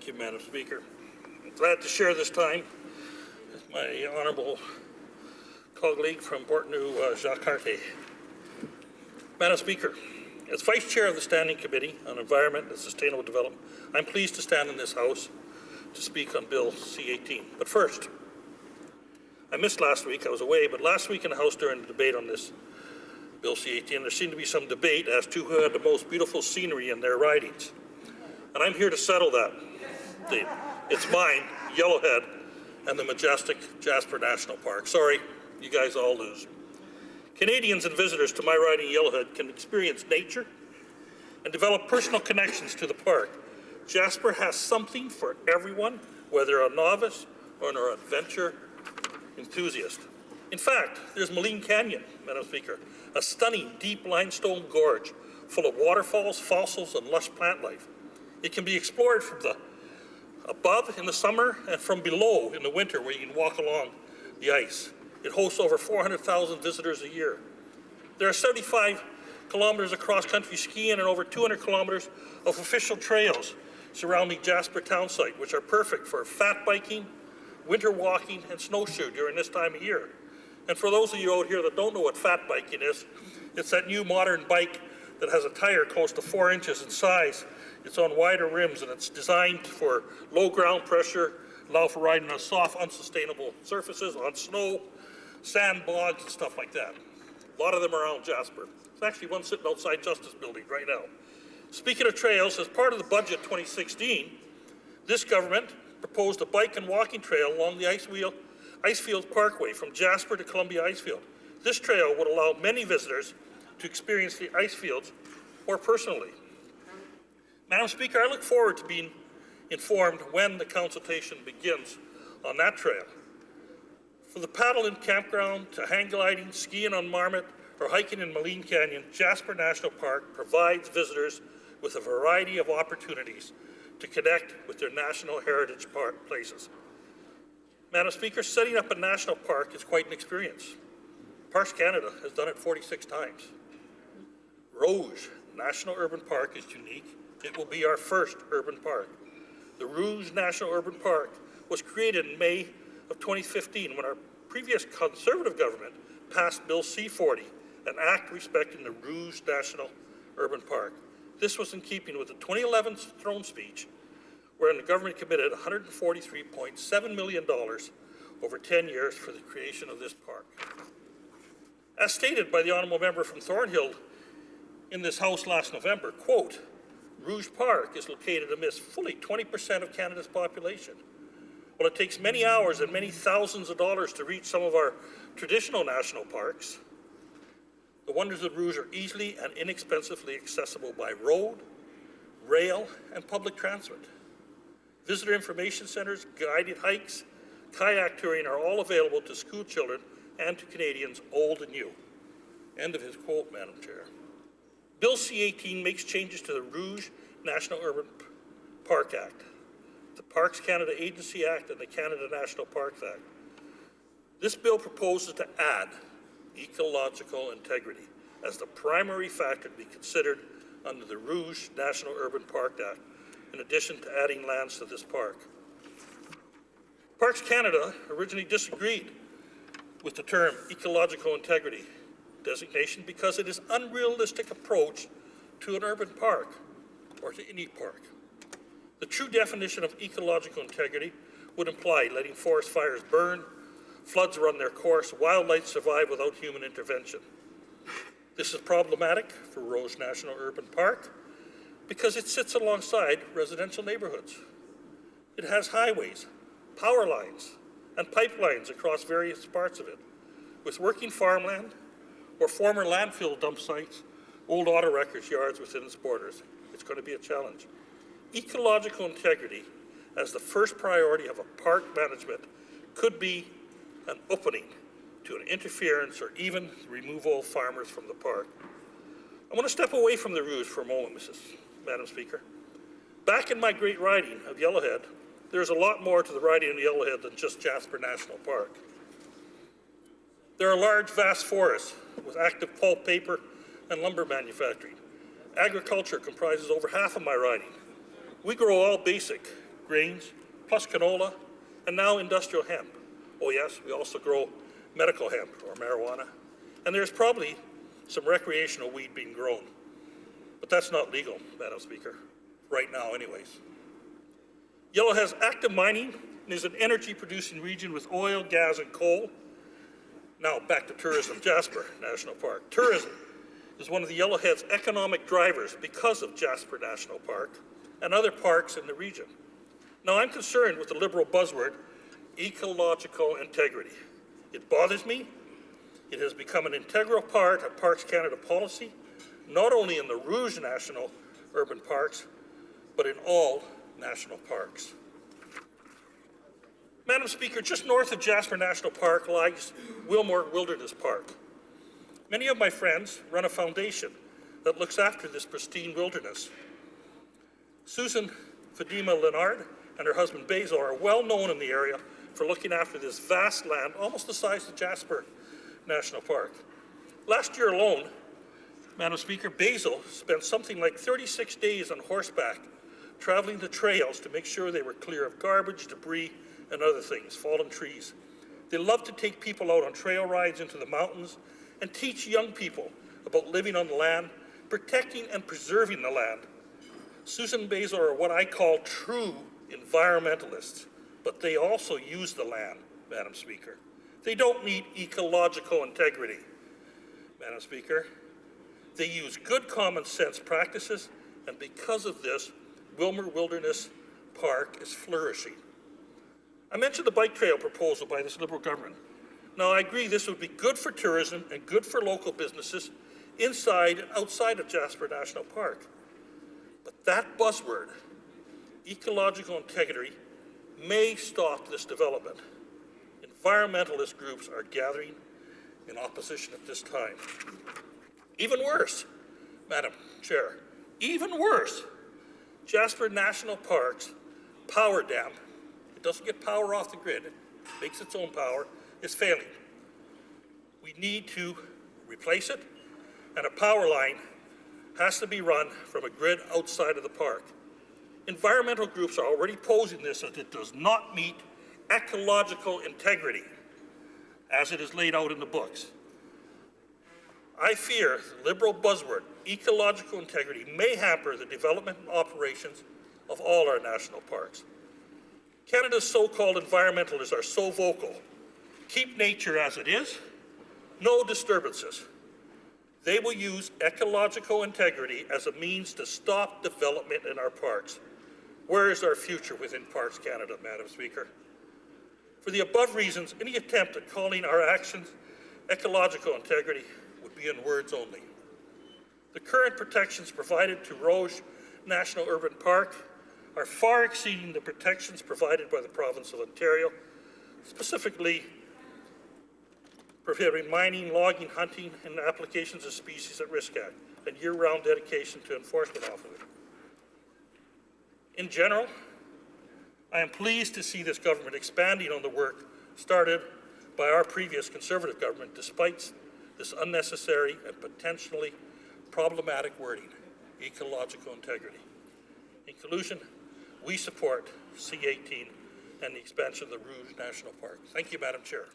Thank you, Madam Speaker. I'm glad to share this time with my honourable colleague from Portneuf, Jacques Cartier. Madam Speaker, as Vice Chair of the Standing Committee on Environment and Sustainable Development, I'm pleased to stand in this House to speak on Bill C-18. But first, I missed last week, I was away, but last week in the House during the debate on this Bill C-18, there seemed to be some debate as to who had the most beautiful scenery in their ridings. And I'm here to settle that. It's mine, Yellowhead, and the majestic Jasper National Park. Sorry, you guys all lose. Canadians and visitors to my riding Yellowhead can experience nature and develop personal connections to the park. Jasper has something for everyone, whether a novice or an adventure enthusiast. In fact, there's Maligne Canyon, Madam Speaker, a stunning deep limestone gorge full of waterfalls, fossils, and lush plant life. It can be explored from the above in the summer and from below in the winter, where you can walk along the ice. It hosts over 400,000 visitors a year. There are 75 kilometers of cross-country skiing and over 200 kilometers of official trails surrounding Jasper town site, which are perfect for fat biking, winter walking, and snowshoe during this time of year. And for those of you out here that don't know what fat biking is, it's that new modern bike that has a tire close to 4 inches in size. It's on wider rims, and it's designed for low ground pressure, allow for riding on soft, unsustainable surfaces, on snow, sand bogs, and stuff like that. A lot of them around Jasper. There's actually one sitting outside Justice Building right now. Speaking of trails, as part of the budget 2016, this government proposed a bike and walking trail along the Icefield Parkway from Jasper to Columbia Icefield. This trail would allow many visitors to experience the icefields more personally. Madam Speaker, I look forward to being informed when the consultation begins on that trail. From the paddle-in campground to hang gliding, skiing on Marmot, or hiking in Maligne Canyon, Jasper National Park provides visitors with a variety of opportunities to connect with their national heritage places. Madam Speaker, setting up a national park is quite an experience. Parks Canada has done it 46 times. Rouge National Urban Park is unique. It will be our first urban park. The Rouge National Urban Park was created in May of 2015 when our previous Conservative government passed Bill C-40, an act respecting the Rouge National Urban Park. This was in keeping with the 2011 throne speech, wherein the government committed $143.7 million over 10 years for the creation of this park. As stated by the honourable member from Thornhill in this House last November, quote, Rouge Park is located amidst fully 20% of Canada's population. While it takes many hours and many thousands of dollars to reach some of our traditional national parks, the wonders of Rouge are easily and inexpensively accessible by road, rail, and public transit. Visitor information centres, guided hikes, kayak touring are all available to school children and to Canadians old and new. End of his quote, Madam Chair. Bill C-18 makes changes to the Rouge National Urban Park Act, the Parks Canada Agency Act, and the Canada National Parks Act. This bill proposes to add ecological integrity as the primary factor to be considered under the Rouge National Urban Park Act, in addition to adding lands to this park. Parks Canada originally disagreed with the term ecological integrity designation because it is an unrealistic approach to an urban park or to any park. The true definition of ecological integrity would imply letting forest fires burn, floods run their course, wildlife survive without human intervention. This is problematic for Rouge National Urban Park because it sits alongside residential neighborhoods. It has highways, power lines, and pipelines across various parts of it, with working farmland or former landfill dump sites, old auto wreckers yards within its borders. It's going to be a challenge. Ecological integrity as the first priority of a park management could be an opening to an interference or even removal of farmers from the park. I want to step away from the Rouge for a moment, Madam Speaker. Back in my great riding of Yellowhead, there's a lot more to the riding of Yellowhead than just Jasper National Park. There are large, vast forests with active pulp, paper, and lumber manufacturing. Agriculture comprises over half of my riding. We grow all basic grains, plus canola, and now industrial hemp. Oh yes, we also grow medical hemp or marijuana. And there's probably some recreational weed being grown. But that's not legal, Madam Speaker, right now anyways. Yellow has active mining and is an energy-producing region with oil, gas, and coal. Now back to tourism, Jasper National Park. Tourism is one of the Yellowhead's economic drivers because of Jasper National Park and other parks in the region. Now I'm concerned with the Liberal buzzword, ecological integrity. It bothers me. It has become an integral part of Parks Canada policy, not only in the Rouge National Urban Parks, but in all national parks. Madam Speaker, just north of Jasper National Park lies Wilmore Wilderness Park. Many of my friends run a foundation that looks after this pristine wilderness. Susan Fadima Leonard and her husband Basil are well known in the area for looking after this vast land, almost the size of Jasper National Park. Last year alone, Madam Speaker, Basil spent something like 36 days on horseback traveling the trails to make sure they were clear of garbage, debris, and other things, fallen trees. They love to take people out on trail rides into the mountains and teach young people about living on the land, protecting and preserving the land. Susan and Basil are what I call true environmentalists, but they also use the land, Madam Speaker. They don't need ecological integrity, Madam Speaker. They use good common sense practices, and because of this, Wilmore Wilderness Park is flourishing. I mentioned the bike trail proposal by this Liberal government. Now, I agree this would be good for tourism and good for local businesses inside and outside of Jasper National Park. But that buzzword, ecological integrity, may stop this development. Environmentalist groups are gathering in opposition at this time. Even worse, Madam Chair, even worse, Jasper National Park's power dam, it doesn't get power off the grid, it makes its own power, is failing. We need to replace it, and a power line has to be run from a grid outside of the park. Environmental groups are already posing this as it does not meet ecological integrity as it is laid out in the books. I fear the Liberal buzzword, ecological integrity, may hamper the development and operations of all our national parks. Canada's so-called environmentalists are so vocal. Keep nature as it is, no disturbances. They will use ecological integrity as a means to stop development in our parks. Where is our future within Parks Canada, Madam Speaker? For the above reasons, any attempt at calling our actions ecological integrity would be in words only. The current protections provided to Rouge National Urban Park are far exceeding the protections provided by the province of Ontario, specifically prohibiting mining, logging, hunting, and applications of Species at Risk Act, and year-round dedication to enforcement of it. In general, I am pleased to see this government expanding on the work started by our previous Conservative government, despite this unnecessary and potentially problematic wording, ecological integrity. In conclusion, we support C-18 and the expansion of the Rouge National Park. Thank you, Madam Chair.